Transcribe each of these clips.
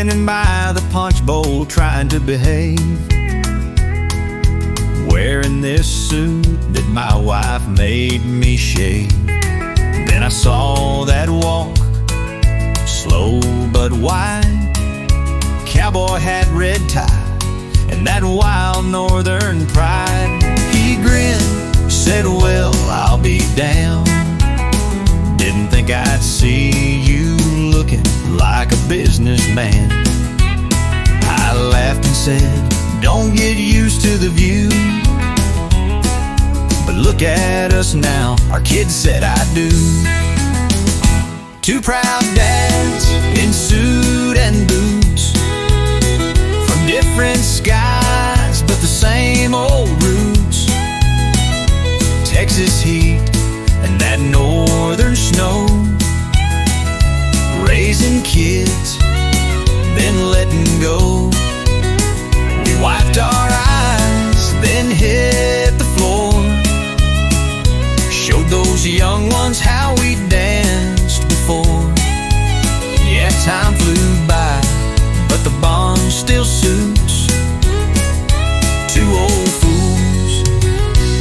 standing by the punch bowl trying to behave, wearing this suit that my wife made me shave. Then I saw that walk, slow but wide, cowboy hat, red tie, and that wild northern pride. He grinned, said, well, I'll be damned. Didn't think I'd see you looking like a businessman. I laughed and said, don't get used to the view, but look at us now, our kids said I do. Two proud dads in suit and boots, from different skies but the same old roots. Texas heat and that northern snow, raising kids, then letting go. We wiped our eyes, then hit the floor, showed those young ones how we danced before. Yeah, time flew by, but the bond still suits two old fools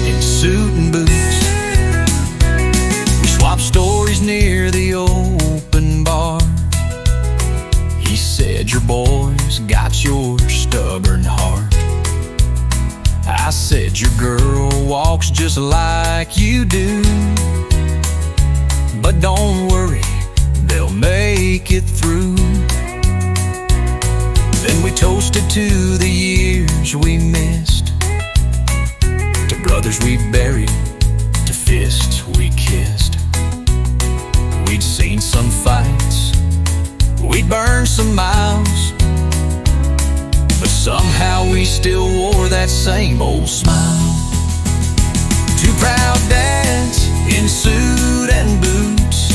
in suit and boots. Stories near the open bar. He said, your boy's got your stubborn heart. I said, your girl walks just like you do, but don't worry, they'll make it through. Then we toasted to the years we missed, to brothers we buried, to fists we kissed. We'd seen some fights, we'd burned some miles, but somehow we still wore that same old smile. Two proud dads in suit and boots,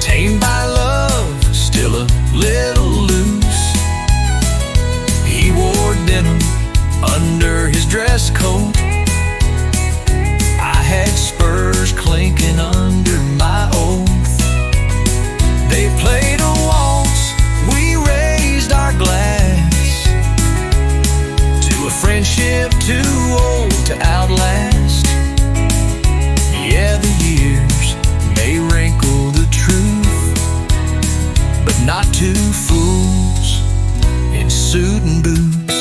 tamed by love, still a little loose. He wore denim under his dress coat, I had spurs clinking under my oath. They played a waltz, we raised our glass to a friendship too old to outlast. Yeah, the years may wrinkle the truth, but not two fools in suit and boots.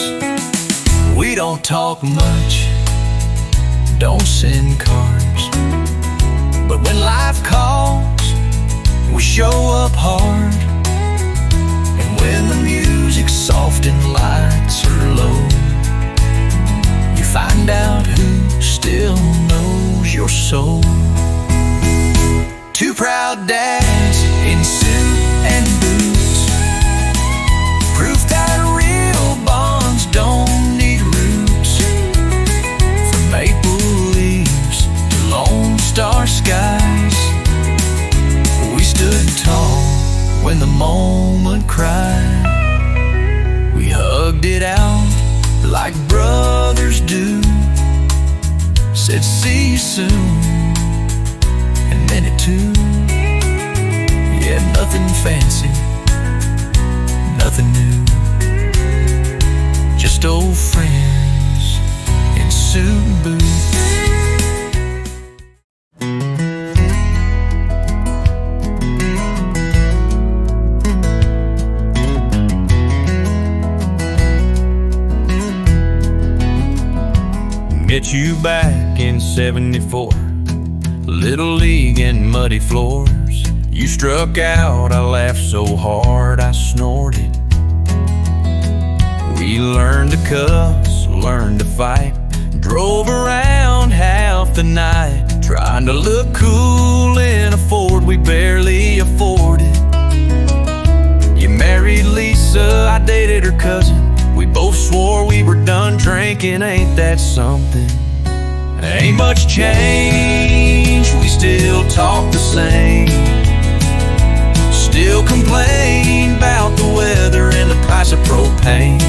We don't talk much, don't send cards, but when life calls, we show up hard. And when the music's soft and lights are low, you find out who still knows your soul. Two proud dads in suit and boots, proof that real bonds don't need roots. From maple leaves to Lone Star skies, we stood tall when the moment cried. We hugged it out like brothers do, said see you soon, and meant it too. Yeah, nothing fancy, nothing new, just old friends in suit and boots. Met you back in '74, Little League and muddy floors. You struck out, I laughed so hard I snorted. We learned to cuss, learned to fight, drove around half the night, trying to look cool in a Ford we barely afforded. You married Lisa, I dated her cousin. We both swore we were done drinking, ain't that something? Ain't much change, we still talk the same, still complain about the weather and the price of propane,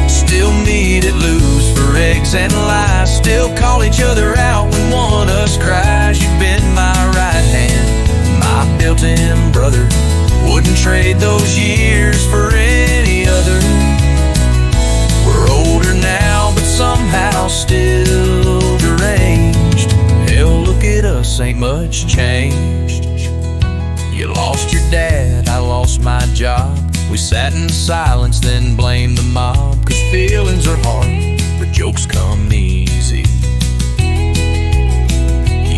still meet at Lou's for eggs and lies, still call each other out when one of us cries. You've been my right hand, my built-in brother, wouldn't trade those years much changed. You lost your dad, I lost my job. We sat in silence, then blamed the mob. 'Cause feelings are hard, but jokes come easy.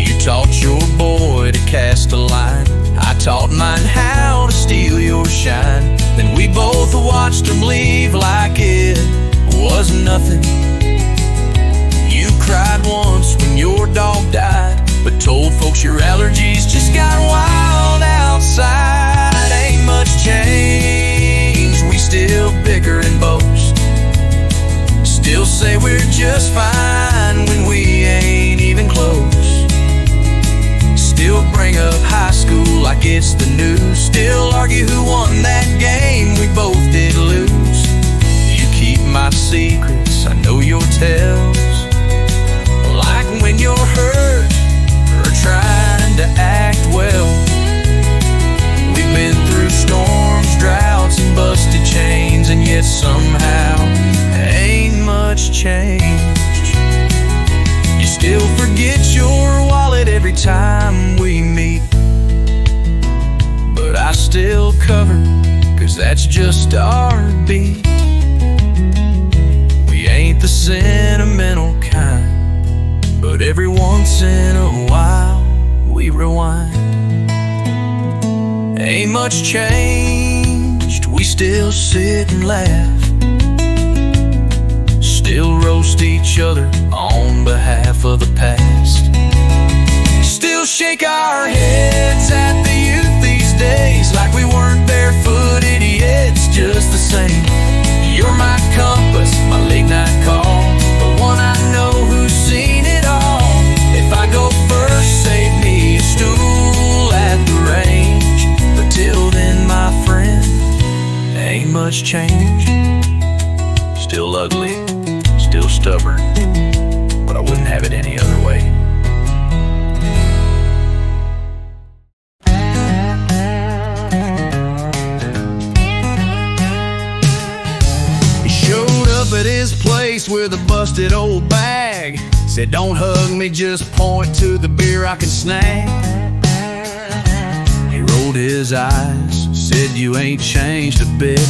You taught your boy to cast a line, I taught mine how to steal your shine. Then we both watched him leave like it was nothing. You cried once when your dog died, but told folks your allergies just got wild outside. Ain't much change, we still bicker and boast. Still say we're just fine when we ain't even close. Still bring up high school like it's the news. Still argue who won that game we both did lose. You keep my secrets, I know your tells. Like when you're hurt or trying to act well. We've been through storms, droughts, and busted chains, and yet somehow ain't much changed. You still forget your wallet every time we meet, but I still cover, 'cause that's just our beat. We ain't the sentimental kind, but every once in a while we rewind. Ain't much changed, we still sit and laugh. Still roast each other on behalf of the past. Still shake our heads at the youth these days like we weren't barefoot idiots, just the same. You're my compass, my late night call, the one I know who's seen it all. If I go first, save me a stool at the range. But till then, my friend, ain't much change. Still ugly, still stubborn, but I wouldn't have it any other way. He showed up at his place with a busted old bag. Said, don't hug me, just point to the beer I can snag. He rolled his eyes, said, you ain't changed a bit.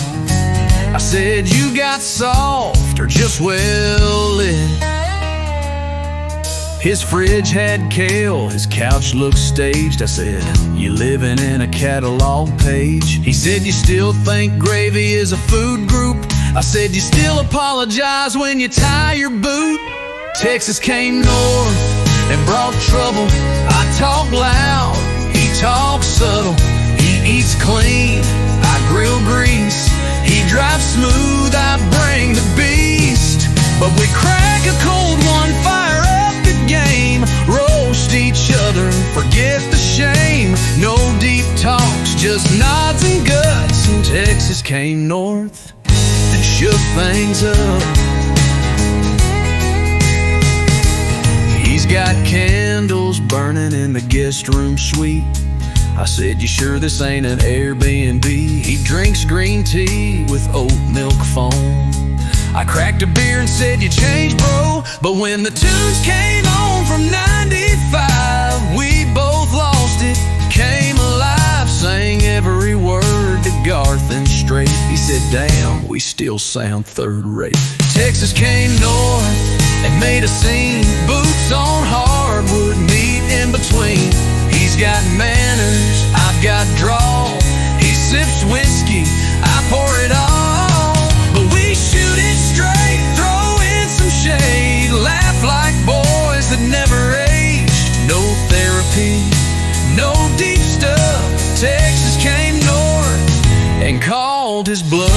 I said, you got soft or just well lit. His fridge had kale, his couch looked staged. I said, you living in a catalog page? He said, you still think gravy is a food group? I said, you still apologize when you tie your boot? Texas came north and brought trouble. I talk loud, he talks subtle. He eats clean, I grill grease. He drives smooth, I bring the beast. But we crack a cold one, fire up the game, roast each other, forget the shame. No deep talks, just nods and guts. And Texas came north and shook things up. He's got candles burning in the guest room suite. I said, you sure this ain't an Airbnb? He drinks green tea with oat milk foam. I cracked a beer and said, you changed, bro. But when the tunes came on from 95, we both lost it, came alive, sang every word to Garth and straight. He said, damn, we still sound third rate. Texas came north and made a scene. Boots on hardwood, meat in between. He's got manners, I've got drawl. He sips whiskey, I pour it all. But we shoot it straight, throw in some shade, laugh like boys that never aged. No therapy, no deep stuff. Texas came north and called his bluff.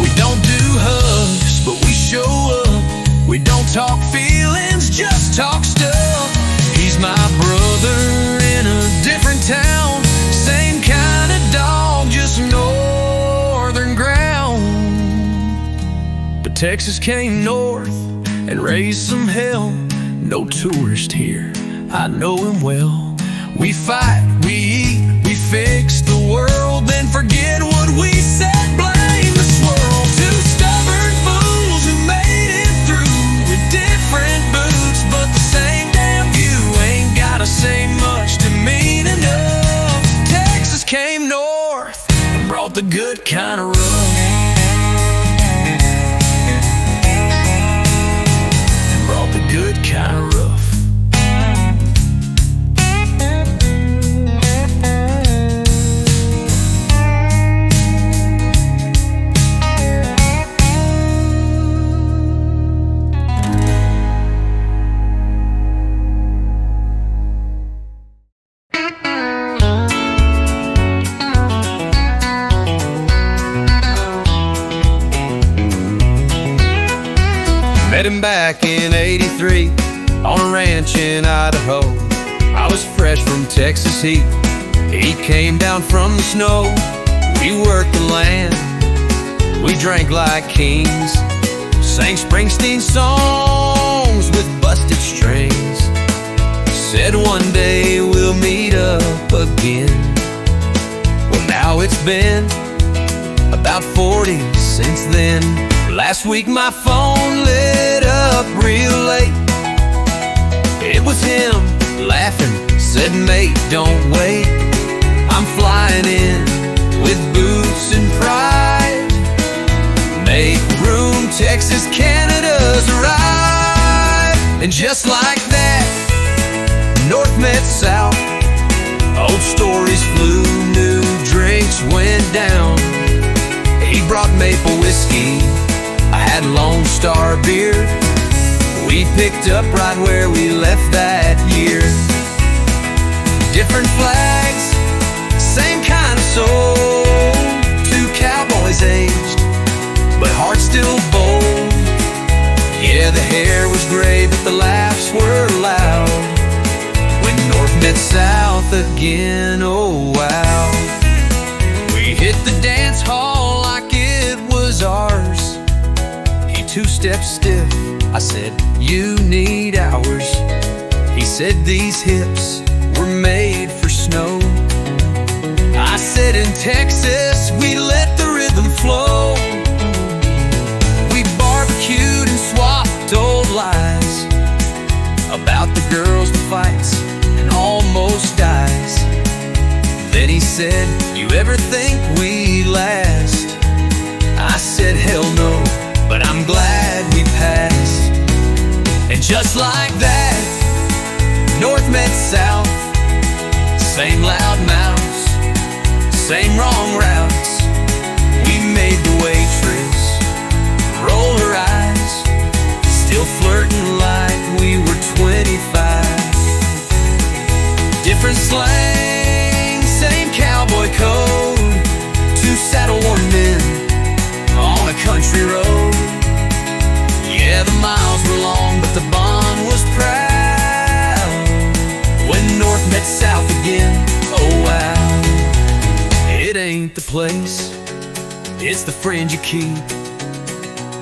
We don't do hugs, but we show up. We don't talk feelings, just talk stuff. He's my brother in a different town. Same kind of dog, just northern ground. But Texas came north and raised some hell. No tourist here, I know him well. We fight, we eat, we fix the world, then forget what we said, blame the swirl. Two stubborn fools who made it through redemption. good kind of rough. Brought the good kind of rough. Met him back in '83 on a ranch in Idaho. I was fresh from Texas heat. He came down from the snow. We worked the land. We drank like kings. Sang Springsteen songs with busted strings. Said one day we'll meet up again. Well, now it's been about 40 since then. Last week my phone lit up real late. It was him laughing, said, "Mate, don't wait. I'm flying in with boots and pride. Make room, Texas, Canada's arrived." And just like that, North met South. Old stories flew, new drinks went down. He brought maple whiskey, I had Lone Star beer. We picked up right where we left that year. Different flags, same kind of soul. Two cowboys aged, but hearts still bold. Yeah, the hair was gray, but the laughs were loud. When North met South again, oh wow. We hit the dance hall like it was ours. Two-step stiff, I said, "You need hours." He said, "These hips were made for snow." I said, "In Texas, we let the rhythm flow." We barbecued and swapped old lies about the girls, the fights, and almost dies. Then he said, "You ever think we last?" I said, "Hell no, but I'm glad we passed." And just like that, North met South. Same loud mouths, same wrong routes. We made the waitress roll her eyes, still flirting like we were 25. Different slang, same cowboy code. Two saddle-worn men on a country road. Yeah, the miles were long, but the bond was proud. When North met South again, oh wow. It ain't the place, it's the friend you keep.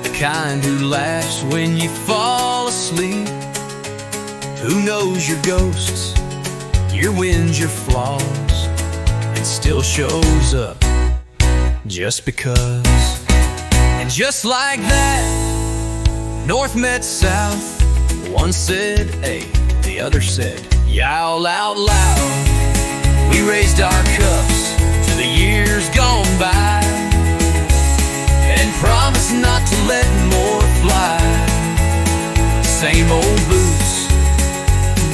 The kind who laughs when you fall asleep. Who knows your ghosts, your wins, your flaws, and still shows up just because. And just like that, North met South. One said A, the other said yowl out loud. We raised our cups to the years gone by and promised not to let more fly. Same old boots,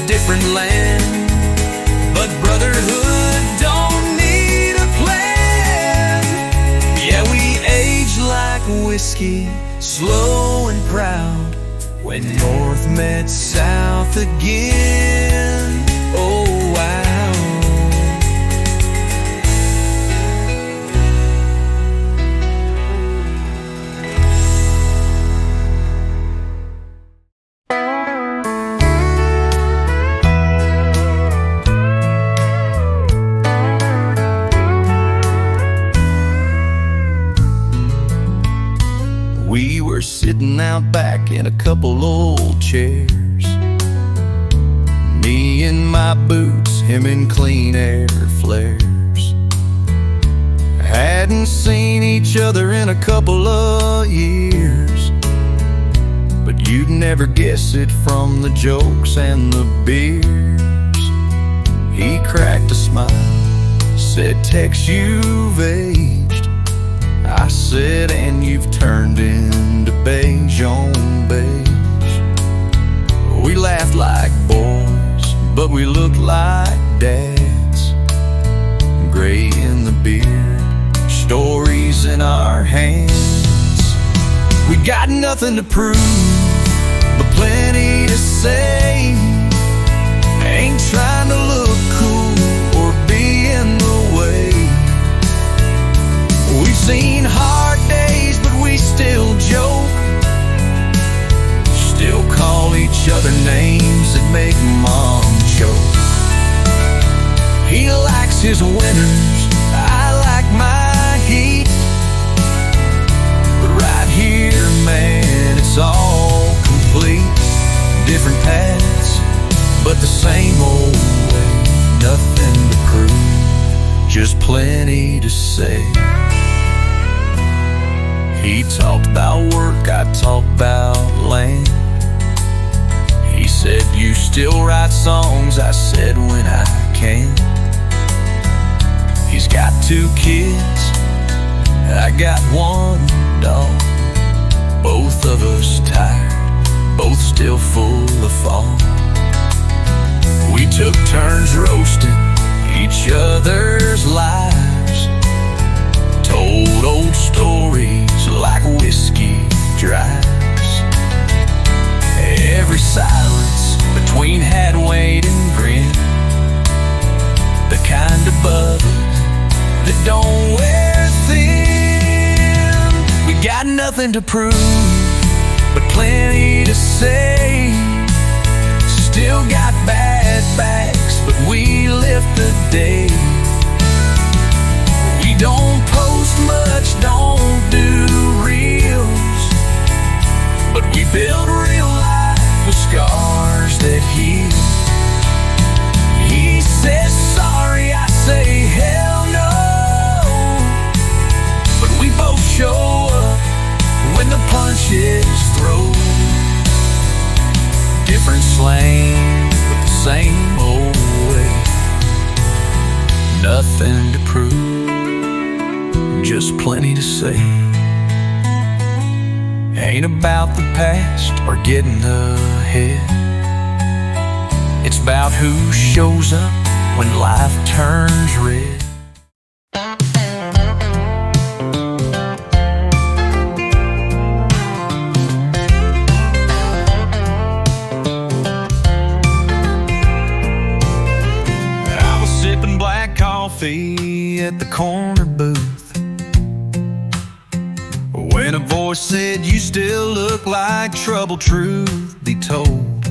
different land, but brotherhood don't need a plan. Yeah, we age like whiskey, slow and proud. When North met South again, oh wow. We were sitting out back in a couple old chairs. Me in my boots, him in clean air flares. Hadn't seen each other in a couple of years, but you'd never guess it from the jokes and the beers. He cracked a smile, said, "Tex, you've aged. said, and you've turned into beige on beige. We laughed like boys, but we looked like dads. Gray in the beard, stories in our hands. We got nothing to prove, but plenty to say. Ain't trying to look cool or be in the way. We've seen hard days, but we still joke. Still call each other names that make Mom choke. He likes his winters, I like my heat. But right here, man, it's all complete. Different paths, but the same old way. Nothing to prove, just plenty to say. He talked about work, I talked about land. He said, you still write songs, I said, when I can. He's got 2 kids, I got 1 dog. Both of us tired, both still full of fog. We took turns roasting each other's lives, told old stories like whiskey drives. Every silence between had weight and grin, the kind of bubble that don't wear thin. We got nothing to prove, but plenty to say. Still got bad backs, but we lift the day. We don't post much, don't do reels, but we build real life with scars that heal. He says sorry, I say hell no, but we both show up when the punch is thrown. Different slang, but the same old way. Nothing to prove, just plenty to say. Ain't about the past or getting ahead. It's about who shows up when life turns red. At the corner booth, when a voice said, you still look like trouble, truth be told.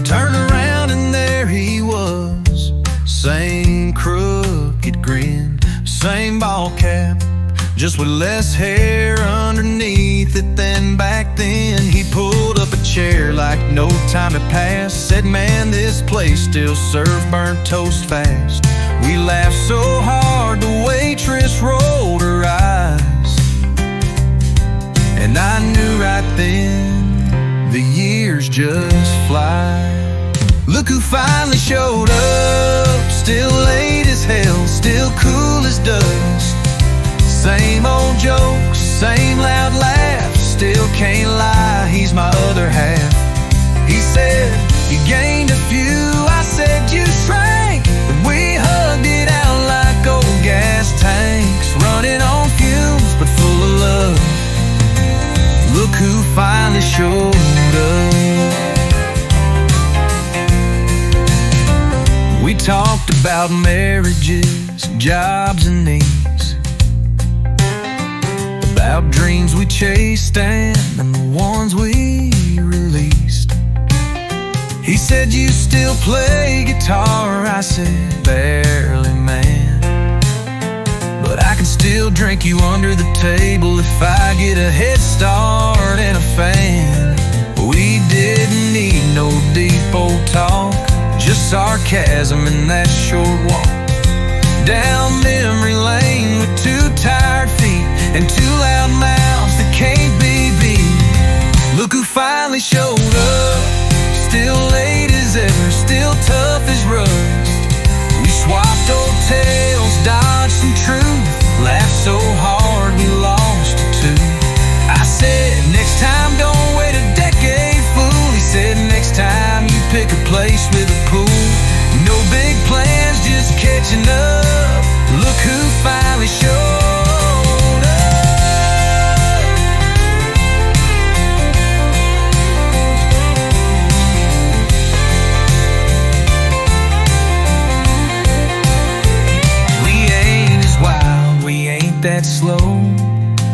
Turned around and there he was, same crooked grin, same ball cap, just with less hair underneath it than back then. He pulled up a chair like no time had passed, said, man, this place still serves burnt toast fast. We laughed so hard the waitress rolled her eyes, and I knew right then the years just fly. Look who finally showed up, still late as hell, still cool as dust. Same old jokes, same loud laughs, still can't lie, he's my other half. He said, you gained a few, I said you shrank, and we hugged it out like old gas tanks, running on fumes but full of love. Look who finally showed up. We talked about marriages, jobs and needs, about dreams we chased and the ones we released. He said, you still play guitar, I said, barely, man, but I can still drink you under the table if I get a head start and a fan. We didn't need no deep old talk, just sarcasm in that short walk down memory lane with 2 tired feet and 2 loud mouths that can't be beat. Look who finally showed up, still late as ever, still tough as rust. We swapped old tales, dodged some truth, laughed so place with a pool. No big plans, just catching up. Look who finally showed up. We ain't as wild, we ain't that slow.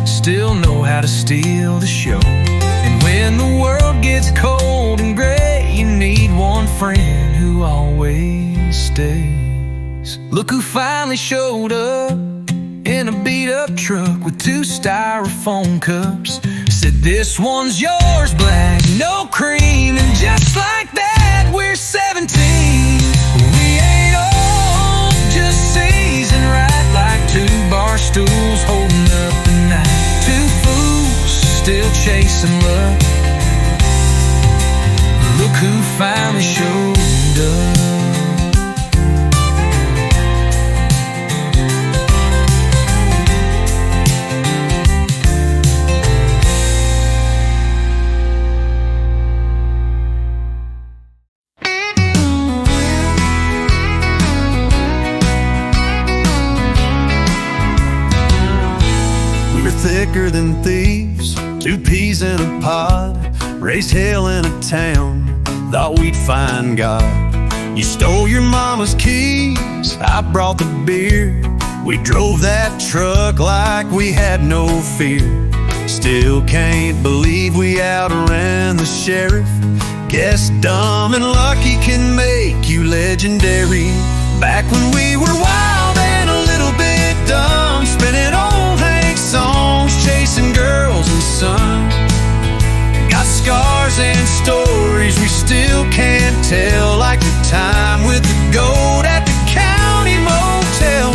Still know how to steal the show. And when the world gets cold and gray, you need one friend who always stays. Look who finally showed up in a beat-up truck with 2 styrofoam cups. Said, this one's yours, black, no cream. And just like that, we're 17. We ain't old, just seasoned right, like 2 bar stools holding up the night. 2 fools still chasing love. Look who finally showed up. Thicker than thieves, 2 peas in a pod, raised hell in a town, thought we'd find God. You stole your mama's keys, I brought the beer. We drove that truck like we had no fear. Still can't believe we outran the sheriff. Guess dumb and lucky can make you legendary. Back when we were wild and a little bit dumb, spinning old Hank songs, chasing girls and sun. Got scars and stories we still can't tell, like the time with the goat at the county motel.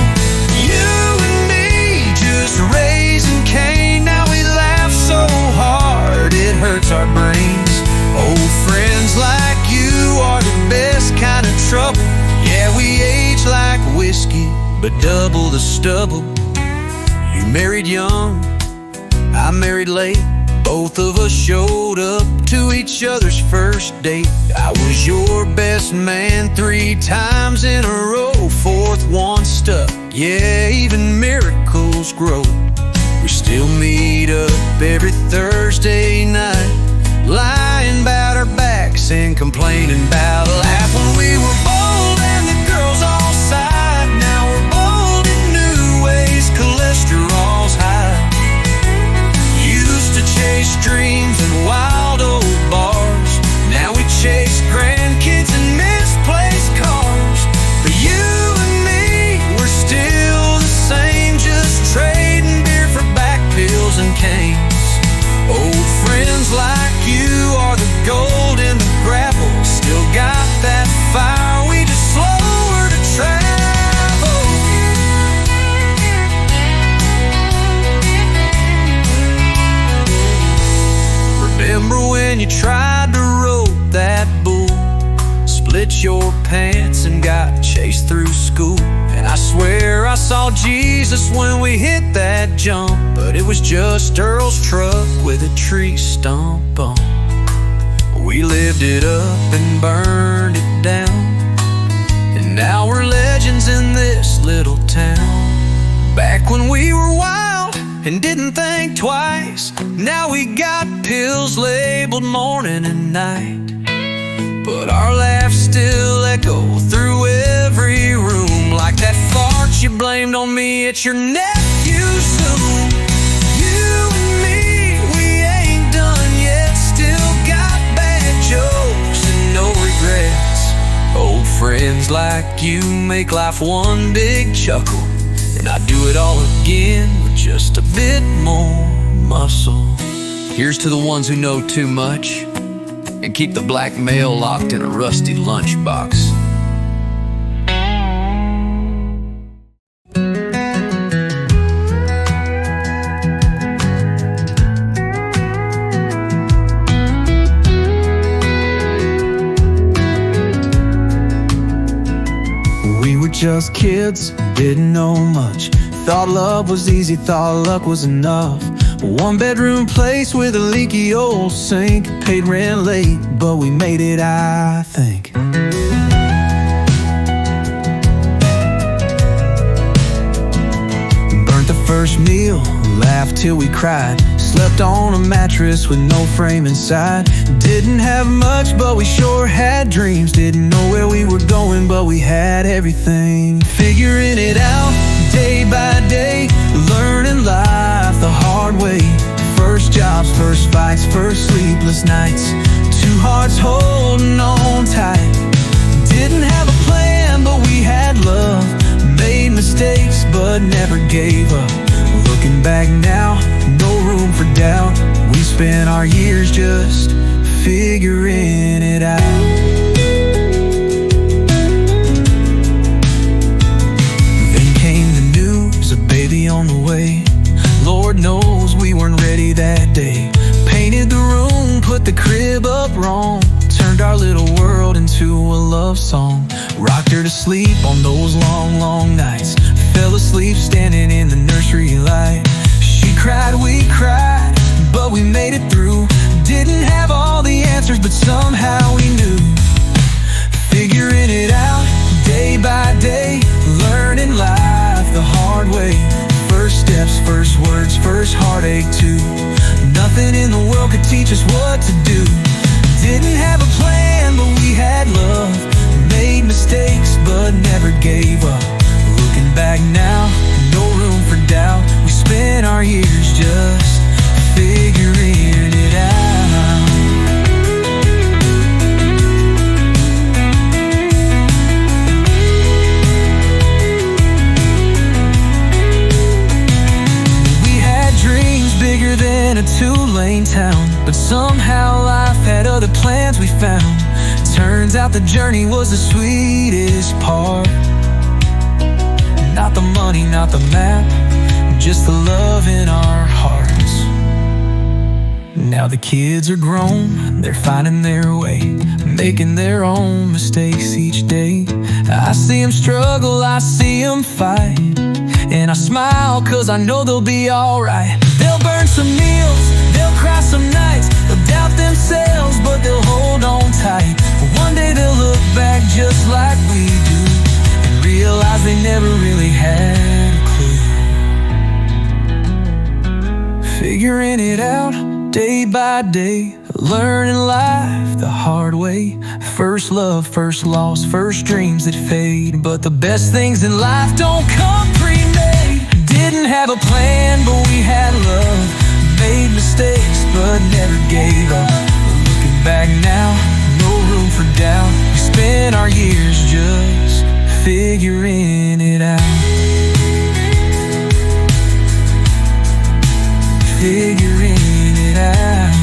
You and me just raising Cain. Now we laugh so hard it hurts our brains. Old friends like you are the best kind of trouble. Yeah, we age like whiskey, but double the stubble. You married young, I married late. Both of us showed up to each other's first date. I was your best man 3 times in a row. 4th one stuck, yeah, even miracles grow. We still meet up every Thursday night, lying about our backs and complaining about life. When we were bold and the girls all sighed, now we're bold in new ways, cholesterol's high. Used to chase dreams in wild old bars, now we chase grandkids in misplaced cars. But you and me, we're still the same, just trading beer for back pills and canes. Old friends like you are the gold in the gravel. Still got that fire, we just slower to travel. Remember when you tried to rope that bull, split your pants and got chased through school? And I swear I saw Jesus when we hit that jump, but it was just Earl's truck with a tree stump on. We lived it up and burned it down, and now we're legends in this little town. Back when we were wild and didn't think twice, now we got pills labeled morning and night. But our laughs still echo through every room, like that fart you blamed on me at your nephew's Zoom. You and me, we ain't done yet, still got bad jokes and no regrets. Old friends like you make life one big chuckle, and I'd do it all again with just a bit more muscle. Here's to the ones who know too much and keep the black mail locked in a rusty lunchbox. We were just kids, didn't know much. Thought love was easy, thought luck was enough. A 1-bedroom place with a leaky old sink. Paid rent late, but we made it, I think. first meal, laughed till we cried. Slept on a mattress with no frame inside. Didn't have much, but we sure had dreams. Didn't know where we were going, but we had everything. Figuring it out day by day, learning life the hard way. First jobs, first fights, first sleepless nights. Two hearts holding on tight. Didn't have a plan, but we had love. Made mistakes, but never gave up. Looking back now, no room for doubt. We spent our years just figuring it out. Then came the news, a baby on the way. Lord knows we weren't ready that day. Painted the room, put the crib up wrong. Turned our little world into a love song. Rocked her to sleep on those long, long nights. Fell asleep standing in the nursery light. She cried, we cried, but we made it through. Didn't have all the answers, but somehow we knew. Figuring it out day by day, learning life the hard way. First steps, first words, first heartache too. Nothing in the world could teach us what to do. Didn't have a plan, but we had love. Made mistakes, but never gave up. Looking back now, no room for doubt. We spent our years just figuring it out. We had dreams bigger than a two-lane town, but somehow life had other plans we found. Turns out the journey was the sweetest part. Not the money, not the map, just the love in our hearts. Now the kids are grown, they're finding their way, making their own mistakes each day. I see them struggle, I see them fight, and I smile cause I know they'll be alright. They'll burn some meals, they'll cry some nights. They'll doubt themselves, but they'll hold on tight. One day they'll look back just like we do and realize they never really had a clue. Figuring it out day by day, learning life the hard way. First love, first loss, first dreams that fade. But the best things in life don't come pre-made. Didn't have a plan, but we had love. Made mistakes, but never gave up. Looking back now, no room for doubt. We spent our years just figuring it out. Figuring it out.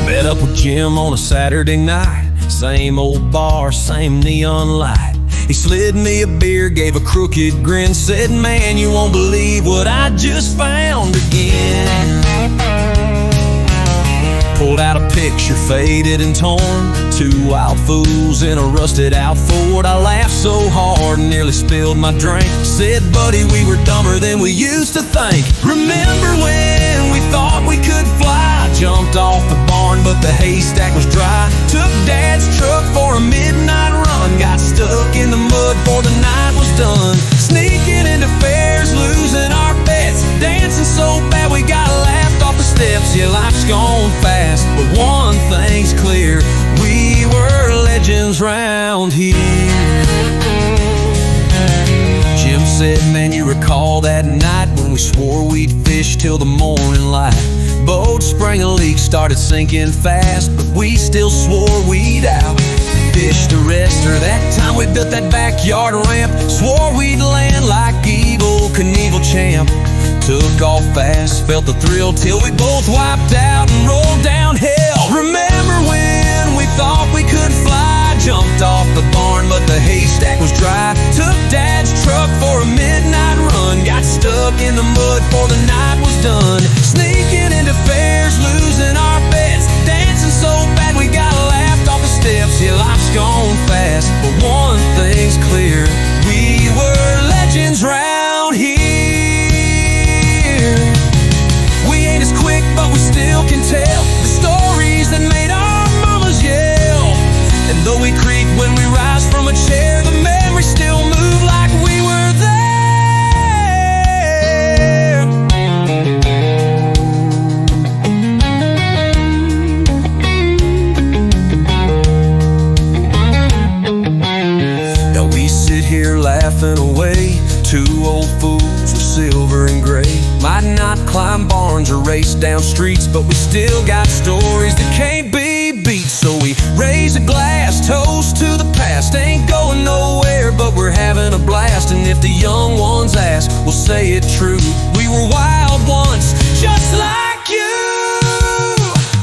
Met up with Jim on a Saturday night. Same old bar, same neon light. He slid me a beer, gave a crooked grin, said, man, you won't believe what I just found again. Pulled out a picture, faded and torn. Two wild fools in a rusted out Ford. I laughed so hard, nearly spilled my drink. Said, buddy, we were dumber than we used to think. Remember when we thought we could fly? Jumped off the barn, but the haystack was dry. Took Dad's truck for a midnight run. Got stuck in the mud before the night was done. Sneaking into fairs, losing our bets. Dancing so bad we got laughed off the steps. Yeah, life's gone fast, but one thing's clear. We were legends round here. Jim said, man, you recall that night when we swore we'd fish till the morning light. Boat sprang a leak, started sinking fast, but we still swore we'd out. Fished the rest of that time we built that backyard ramp. Swore we'd land like Eagle Knievel champ. Took off fast, felt the thrill till we both wiped out and rolled downhill. Remember when we thought we could fly? Jumped off the barn, but the haystack was dry. Took Dad's truck for a midnight run. Got stuck in the mud before the night was done. Sneaking into fairs, losing our bets. Dancing so bad we got laughed off the steps. Yeah, life's gone fast, but one thing's clear. We were legends round here. race down streets, but we still got stories that can't be beat. So we raise a glass, toast to the past. Ain't going nowhere, but we're having a blast. And if the young ones ask, we'll say it true. We were wild once, just like you.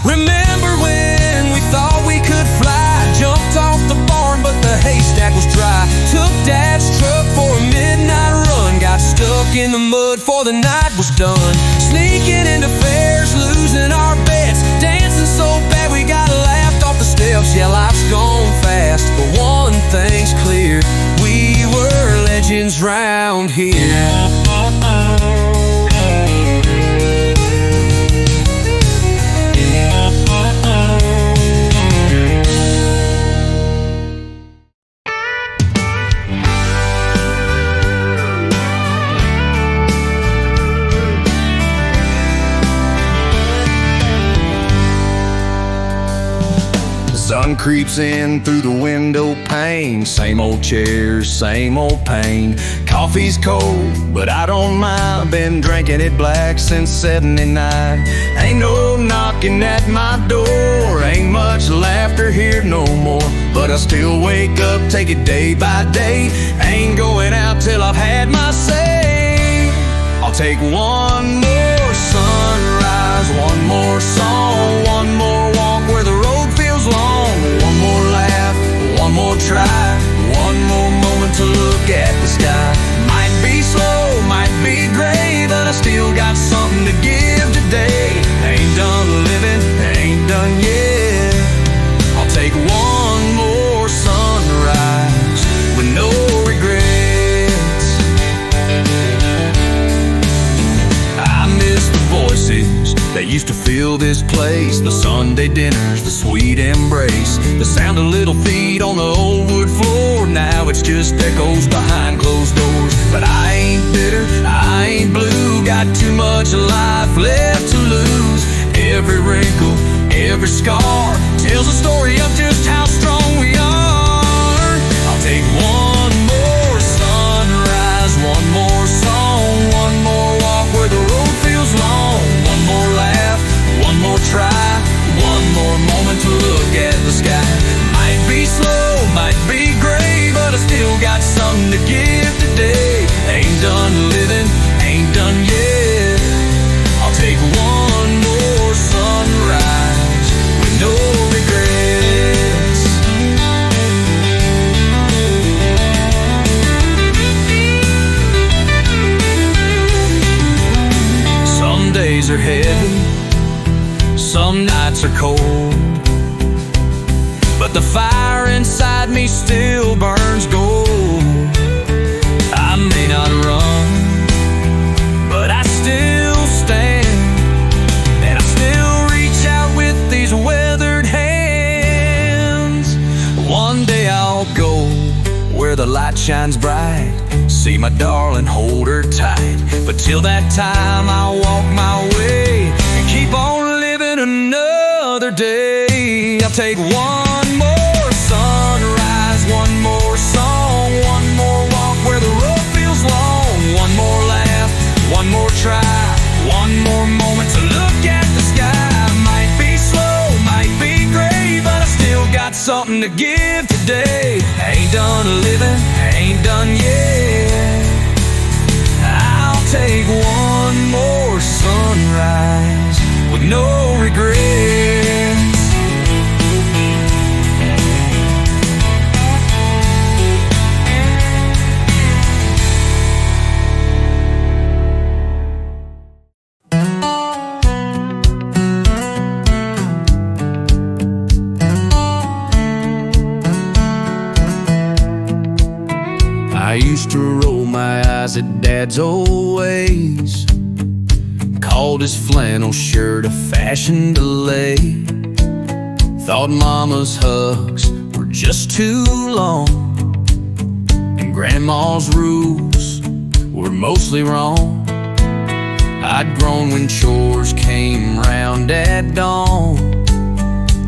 Remember when we thought we could fly? Jumped off the barn, but the haystack was dry. Took Dad's truck for a midnight run. Got stuck in the mud before the night was done. Sneaking into fairs, losing our bets. Dancing so bad we got laughed off the steps. Yeah, life's gone fast, but one thing's clear: we were legends round here. Sun creeps in through the window pane. Same old chairs, same old pain. Coffee's cold, but I don't mind. I've been drinking it black since '79. Ain't no knocking at my door. Ain't much laughter here no more. But I still wake up, take it day by day. Ain't going out till I've had my say. I'll take one more sunrise, one more song, one more walk where the road feels long. One more laugh, one more try, one more moment to look at the sky. Might be slow, might be gray, but I still got something to give today. Ain't done living, ain't done yet. I'll take one more sunrise with no regrets. I miss the voices that used to fill this place. The Sunday dinners, the sweet embrace, the sound of little feet on the old wood floor. Now it's just echoes behind closed doors. But I ain't bitter, I ain't blue. Got too much life left to lose. Every wrinkle, every scar tells a story of just how strong we are. I'll take one more sunrise, one more song, one more walk where the road feels long. One more laugh, one more try, one more moment to look at the sky. Might be slow, might be gray, but I still got something to give today. Ain't done living, ain't done yet. I'll take one more sunrise with no regrets. Some days are heavy, some nights are cold, but the fire inside me still burns gold. I may not run, but I still stand, and I still reach out with these weathered hands. One day I'll go where the light shines bright, see my darling, hold her tight. But till that time I'll walk my way and keep on living another day. I'll take one more sunrise, one more song, one more walk where the road feels long. One more laugh, one more try, one more moment to look at the sky. Might be slow, might be gray, but I still got something to give today. Ain't done living, ain't done yet. I'll take one more sunrise with no regrets. I used to roll my eyes at Dad's old ways, called his flannel shirt a fashion delay. Thought Mama's hugs were just too long, and Grandma's rules were mostly wrong. I'd grown when chores came round at dawn,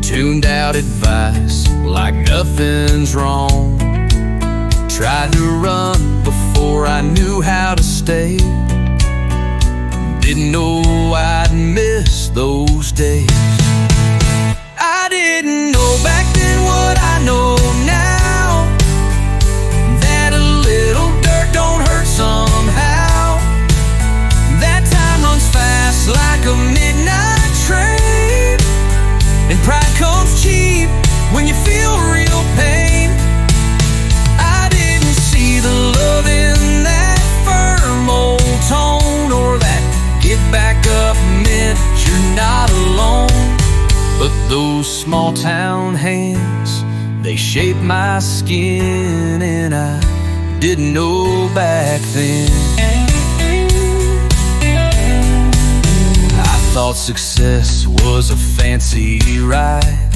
tuned out advice like nothing's wrong. Tried to run before I knew how to stay. didn't know I'd miss those days. I didn't know back then what I know now, that a little dirt don't hurt somehow. That time runs fast like a midnight train, and pride comes cheap when you feel real pain. I didn't see the love in that firm old tone, or that get back up meant you're not alone. But those small town hands, they shaped my skin, and I didn't know back then. I thought success was a fancy ride,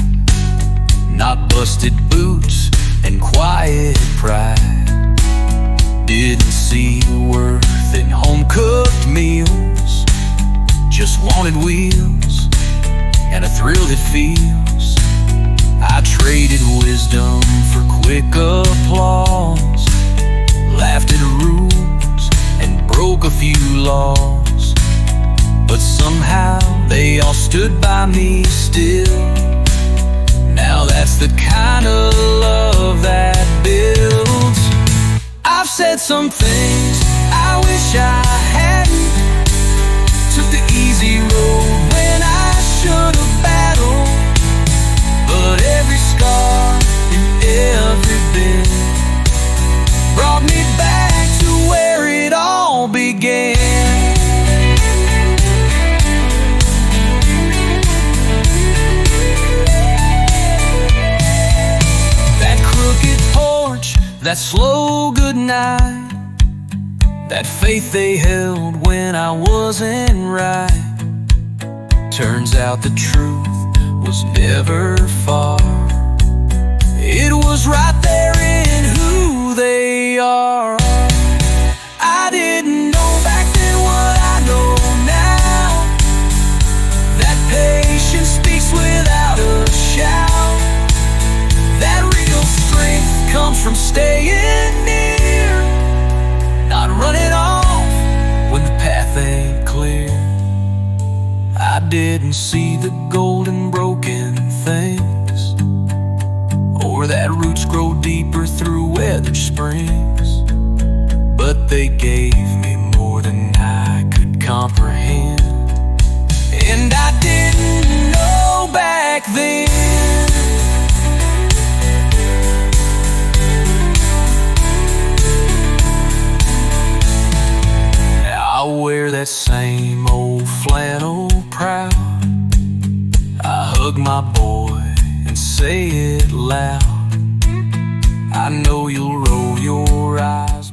not busted boots and quiet pride. Didn't see worth in home-cooked meals, just wanted wheels and a thrill that feels. I traded wisdom for quick applause, laughed at rules and broke a few laws, but somehow they all stood by me still. Now that's the kind of love that builds. I've said some things I wish I hadn't, took the easy road when I should have battled. But every scar and every bit brought me back to where it all began. That crooked porch, that slow goodnight, that faith they held when I wasn't right. Turns out the truth was never far. It was right there in who they are. I didn't know back then what I know now, that patience speaks without a shout, that real strength comes from staying near, not running off when the path ain't clear. I didn't see the golden broken things, or that roots grow deeper through weathered springs, but they gave me more than I could comprehend. And I didn't know back then. I wear that same old flannel proud, I hug my boy and say it loud. I know you'll roll your eyes,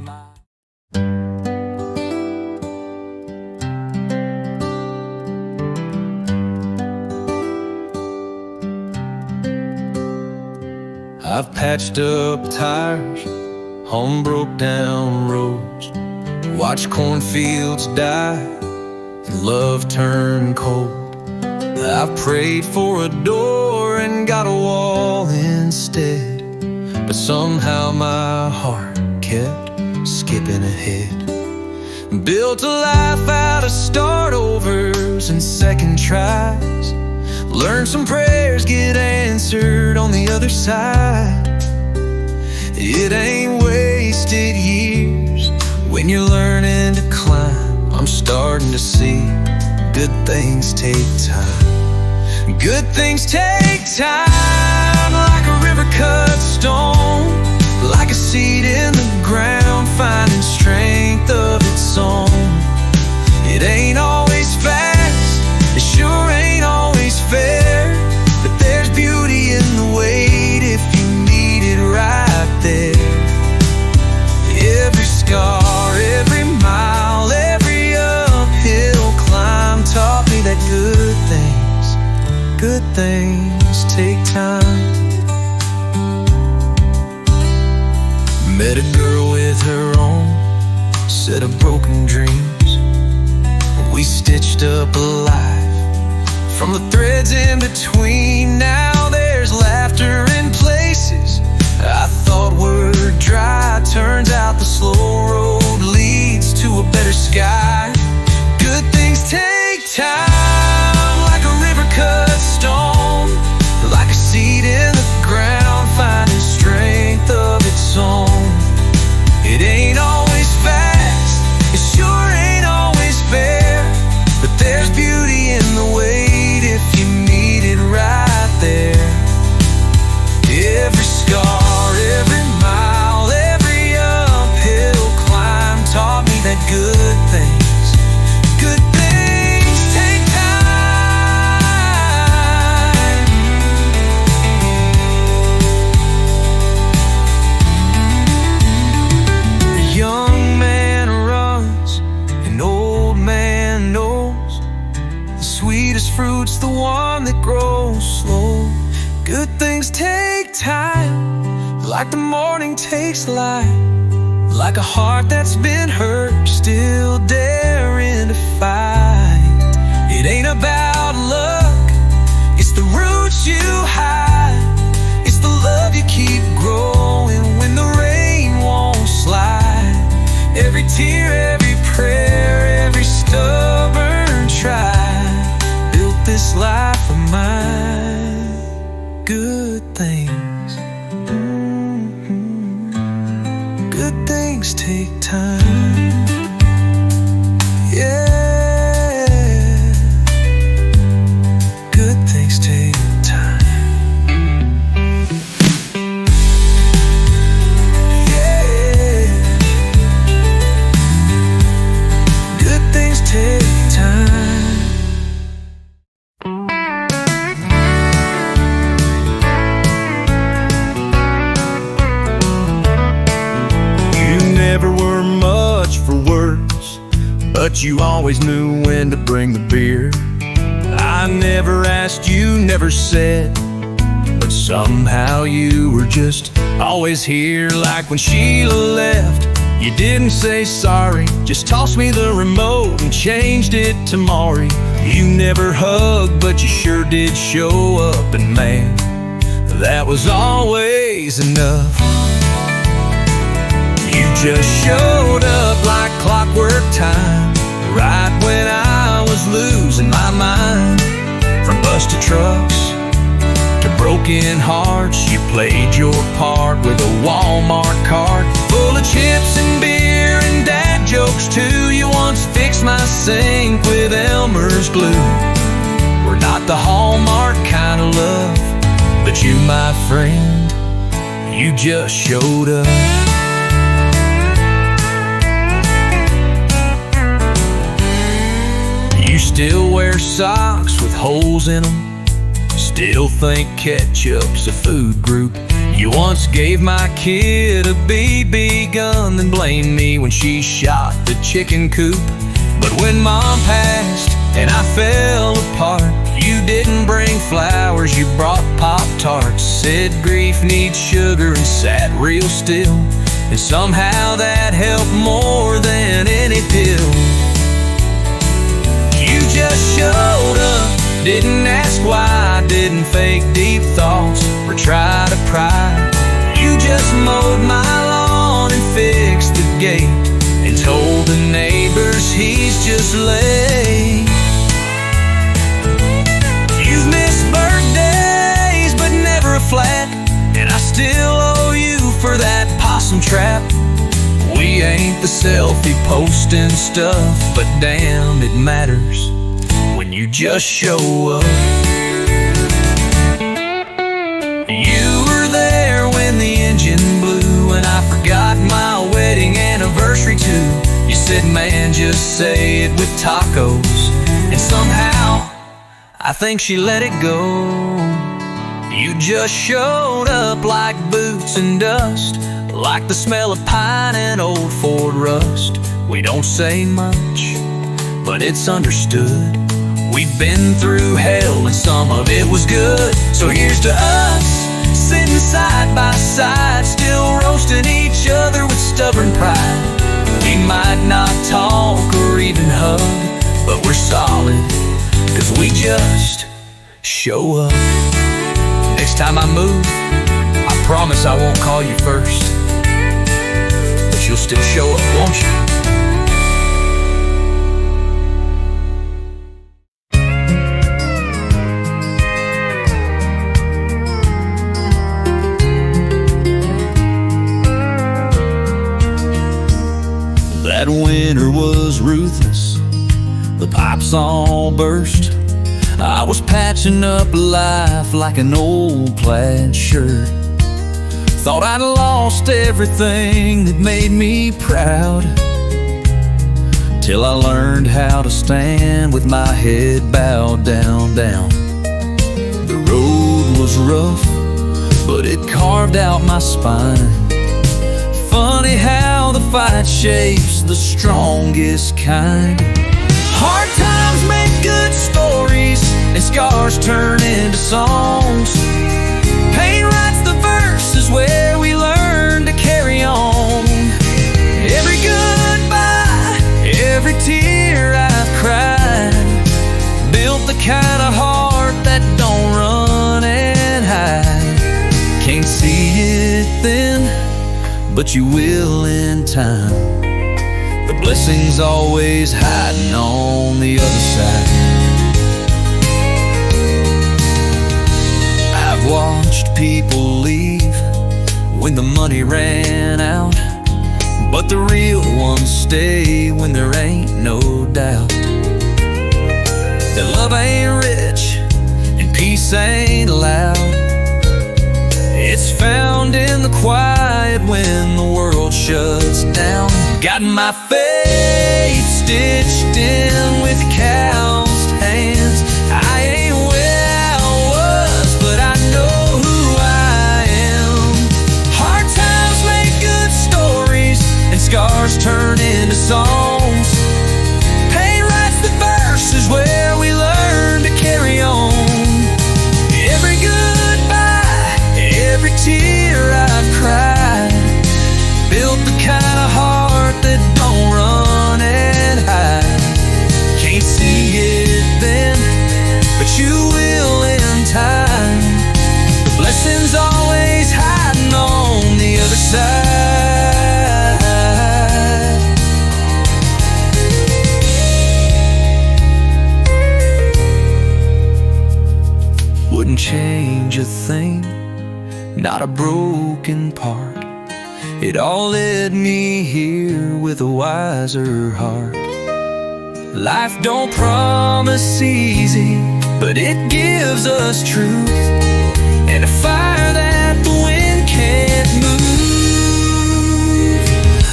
I've patched up tires on broke down roads, watched cornfields die and love turn cold. I've prayed for a door and got a wall instead, but somehow my heart kept skipping ahead. Built a life out of start-overs and second tries, learned some prayers get answered on the other side. It ain't wasted years when you're learning to climb. I'm starting to see good things take time. Good things take time, like a river cut stone, like a seed in the ground finding strength of its own. It ain't always fast, it sure ain't always fair, but there's beauty in the wait if you need it right there. Every scar, every mile, every uphill climb taught me that good things take time. Met a girl with her own set of broken dreams. We stitched up a life from the threads in between. Now there's laughter in places I thought were dry. Turns out the slow road leads to a better sky. Good things take like the morning takes light, like a heart that's been hurt, still daring to fight. It ain't about luck, it's the roots you hide, it's the love you keep growing when the rain won't slide. Every tear, every prayer, every stubborn try built this life of mine. Good things, good things take time. Yeah, good things take time. Yeah, good things take time. Never were much for words, but you always knew when to bring the beer. I never asked, you never said, but somehow you were just always here. Like when Sheila left, you didn't say sorry, just tossed me the remote and changed it to Maury. You never hugged, but you sure did show up, and man, that was always enough. You just showed up like clockwork time, right when I was losing my mind. From busted trucks to broken hearts, you played your part with a Walmart cart full of chips and beer and dad jokes too. You once fixed my sink with Elmer's glue. We're not the Hallmark kind of love, but you, my friend, you just showed up. You still wear socks with holes in them, still think ketchup's a food group. You once gave my kid a BB gun, then blamed me when she shot the chicken coop. But when Mom passed and I fell apart, you didn't bring flowers, you brought Pop-Tarts. Said grief needs sugar and sat real still, and somehow that helped more than any pill. You just showed up, didn't ask why, didn't fake deep thoughts or try to pry. You just mowed my lawn and fixed the gate and told the neighbors he's just late. You've missed birthdays but never a flat, and I still owe you for that possum trap. We ain't the selfie posting stuff, but damn, it matters when you just show up. You were there when the engine blew, and I forgot my wedding anniversary too. You said, man, just say it with tacos, and somehow I think she let it go. You just showed up like boots and dust, like the smell of pine and old Ford rust. We don't say much, but it's understood. We've been through hell and some of it was good. So here's to us, sitting side by side, still roasting each other with stubborn pride. We might not talk or even hug, but we're solid, 'cause we just show up. Next time I move, I promise I won't call you first, but you'll still show up, won't you? That winter was ruthless, the pipes all burst. I was patching up life like an old plaid shirt. Thought I'd lost everything that made me proud, till I learned how to stand with my head bowed down, down. The road was rough, but it carved out my spine. Funny how the fight shapes the strongest kind. Hard times make good stories, and scars turn into songs. Pain writes the verses where we learn can't see it then, but you will in time. The blessing's always hiding on the other side. I've watched people leave when the money ran out, but the real ones stay when there ain't no doubt that love ain't rich and peace ain't loud. It's found in the quiet when the world shuts down. Got my faith stitched in with calloused hands. I ain't where I was, but I know who I am. Hard times make good stories, and scars turn into songs. Pain writes the verses where we learn to carry on. Every goodbye, every tear I've cried, built the kind of heart that don't run and hide. Can't see it then, but you will in time. The blessing's always hiding on the other side. Wouldn't change a thing, not a broken part. It all led me here with a wiser heart. Life don't promise easy, but it gives us truth, and a fire that the wind can't move.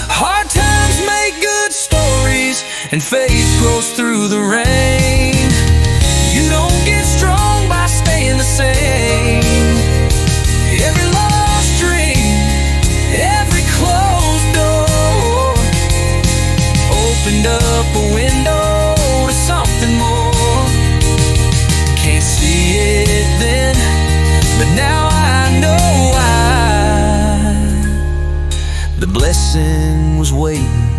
Hard times make good stories, and faith grows through the rain. You don't get strong by staying the same. Every lost dream, every closed door opened up a window to something more. Can't see it then, but now I know why. The blessing was waiting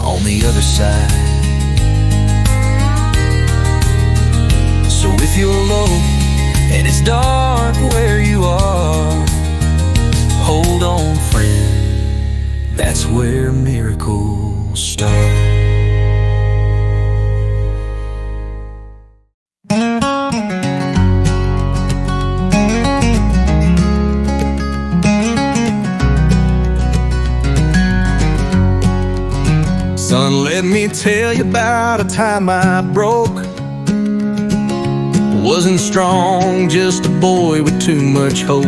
on the other side. So if you're low and it's dark where you are, hold on, friend, that's where miracles start. Son, let me tell you about a time I broke. Wasn't strong, just a boy with too much hope.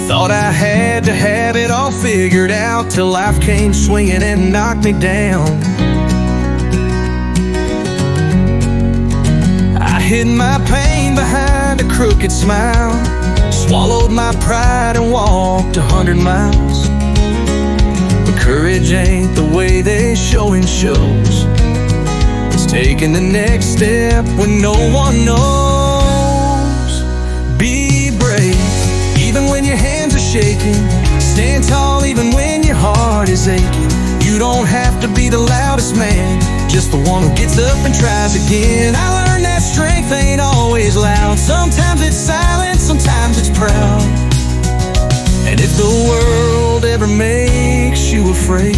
Thought I had to have it all figured out till life came swinging and knocked me down. I hid my pain behind a crooked smile, swallowed my pride and walked 100 miles. But courage ain't the way they show in shows. It's taking the next step when no one knows. Be brave, even when your hands are shaking. Stand tall even when your heart is aching. You don't have to be the loudest man, just the one who gets up and tries again. I learned that strength ain't always loud. Sometimes it's silent, sometimes it's proud. And if the world ever makes you afraid,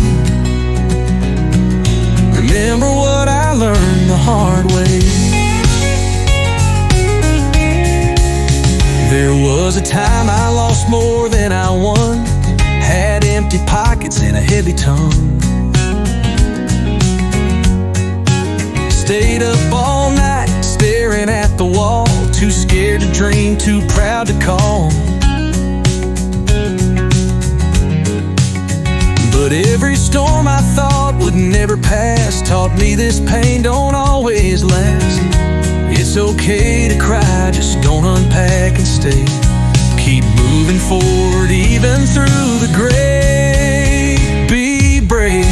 remember what I learned the hard way. There was a time I lost more than I won, had empty pockets and a heavy tongue. Stayed up all night staring at the wall, too scared to dream, too proud to call. But every storm I thought would never pass taught me this pain don't always last. It's okay to cry, just don't unpack and stay. Keep moving forward even through the gray. Be brave,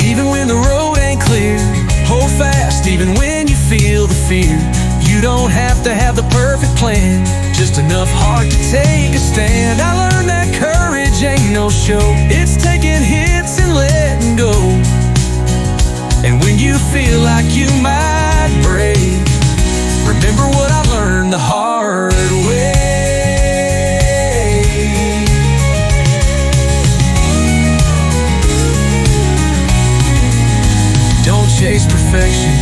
even when the road ain't clear. Hold fast, even when you feel the fear. You don't have to have the perfect plan, just enough heart to take a stand. I learned that courage ain't no show. It's taking hits and letting go. And when you feel like you might break, remember what I learned the hard way. perfection,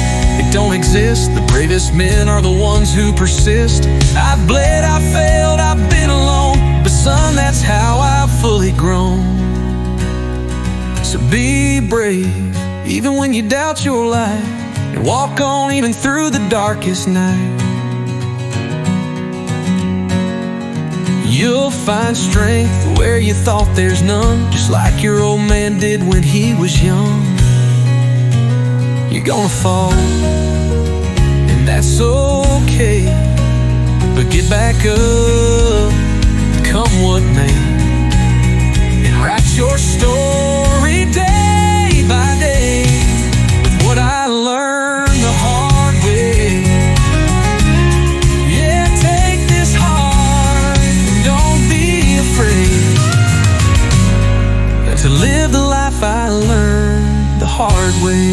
it don't exist. The bravest men are the ones who persist. I've bled, I've failed, I've been alone, but son, that's how I've fully grown. So be brave, even when you doubt your life, and walk on even through the darkest night. You'll find strength where you thought there's none, just like your old man did when he was young. You're gonna fall, and that's okay, but get back up, come what may, and write your story day by day with what I learned the hard way. Yeah, take this heart and don't be afraid to live the life I learned the hard way.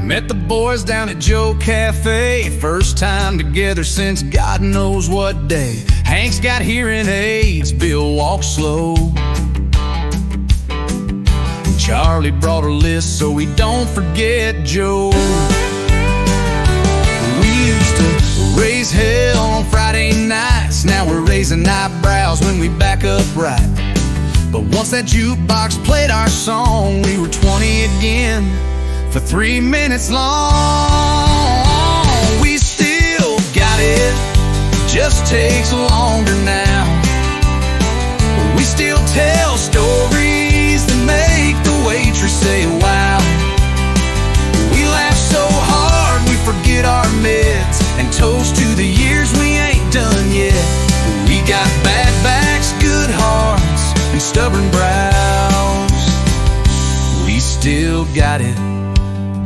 Met the boys down at Joe Cafe, first time together since God knows what day. Hank's got hearing aids, Bill walks slow. Charlie brought a list so we don't forget Joe. We used to raise hell on Friday nights, now we're raising eyebrows when we back up right. But once that jukebox played our song, we were 20 again for 3 minutes long. We still got it, just takes longer now. We still tell stories that make the waitress say wow. We laugh so hard we forget our meds and toast to the years we ain't done yet. We got bad backs, good hearts, and stubborn brows. We still got it,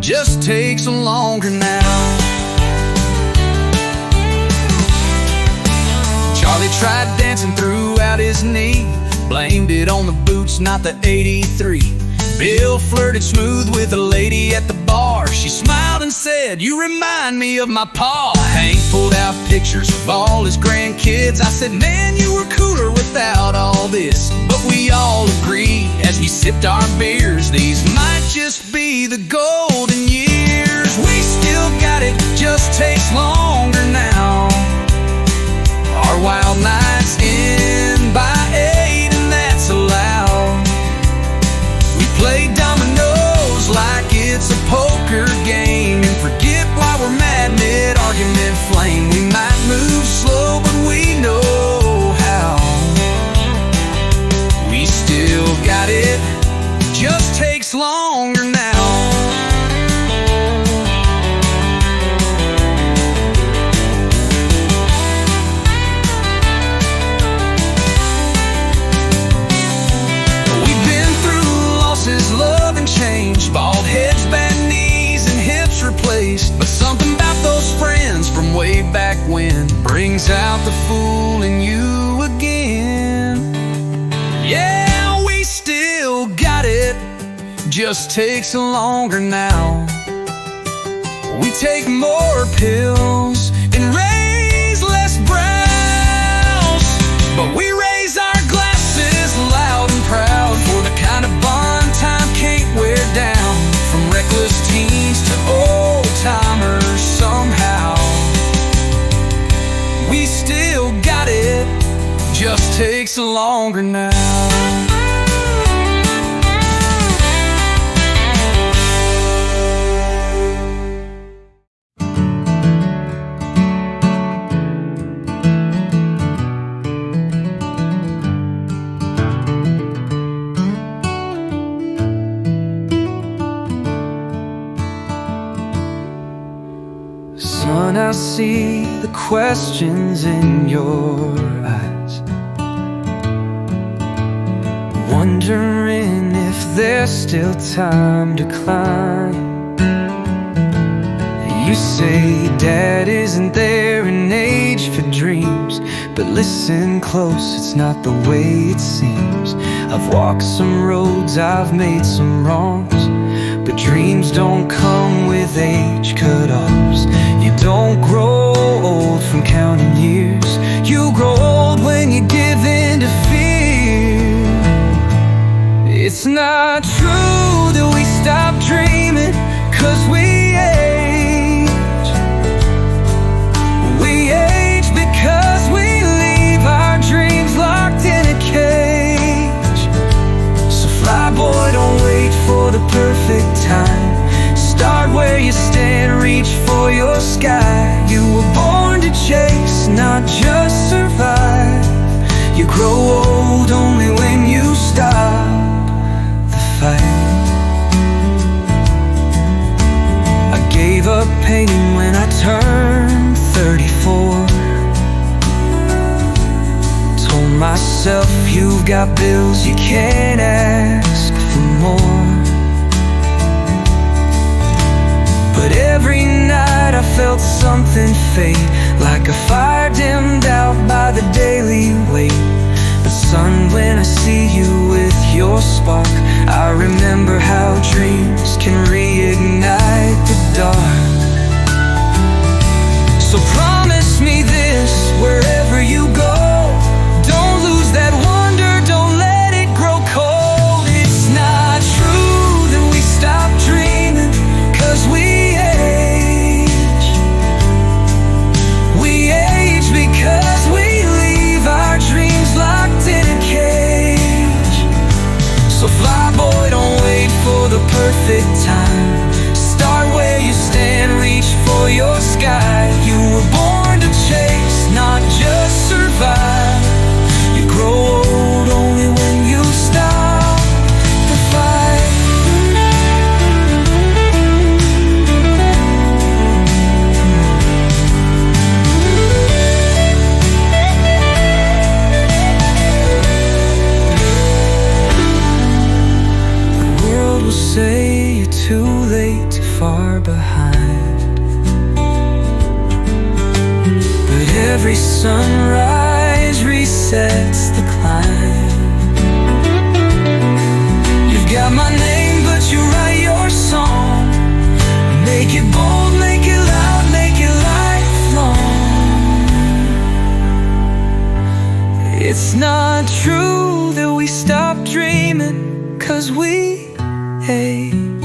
just takes longer now. Charlie tried dancing throughout his knee, blamed it on the boots, not the 83. Bill flirted smooth with a lady at the bar. She smiled and said, "You remind me of my pa." Hank pulled out pictures of all his grandkids. I said, "Man, you were cooler without all this." But we all agreed as we sipped our beers, these might just be the golden years. We still got it, just takes longer now. Our wild nights end by 8 and that's allowed. We play dominoes like it's a poker game and forget why we're mad mid-argument flame. We might move slow but we know how. We still got it, just takes longer now. We've been through losses, love and change, bald heads, bad knees and hips replaced. But something about those friends from way back when brings out the fool in you again. Yeah, we still got it, just takes longer now. We take more pills and raise less brows, but we raise our glasses loud and proud for the kind of bond time can't wear down. From reckless teens to old timers somehow. We still got it, just takes longer now. Son, I see the questions in your eyes. wondering if there's still time to climb. You say Dad isn't there an age for dreams, but listen close, it's not the way it seems. I've walked some roads, I've made some wrongs, but dreams don't come with age cutoffs. You don't grow old from counting years, you grow old when you give in to fear. It's not true that we stop dreaming 'cause we age. We age because we leave our dreams locked in a cage. So fly boy, don't wait for the perfect time. Start where you stand, reach for your sky. You were born to chase, not just survive. You grow old only when you stop the fight. I gave up painting when I turned 34. Told myself you've got bills, you can't ask for more. But every night I felt something fade, like a fire dimmed out by the daily weight. But son, when I see you with your spark, I remember how dreams can reignite the dark. So promise me this, wherever you go, don't lose that wonder, don't let it grow cold. It's not true that we stop dreaming 'cause we age. We age because we leave our dreams locked in a cage. So fly boy, don't wait for the perfect time. Start where you stand, reach for your sky. You were born to chase, not just survive. You grow old only when you stop the fight. The world will say you're too late, too far behind. But every sunrise resets the climb. You've got my name, but you write your song. Make it bold, make it loud, make it lifelong. It's not true that we stop dreaming 'cause we age.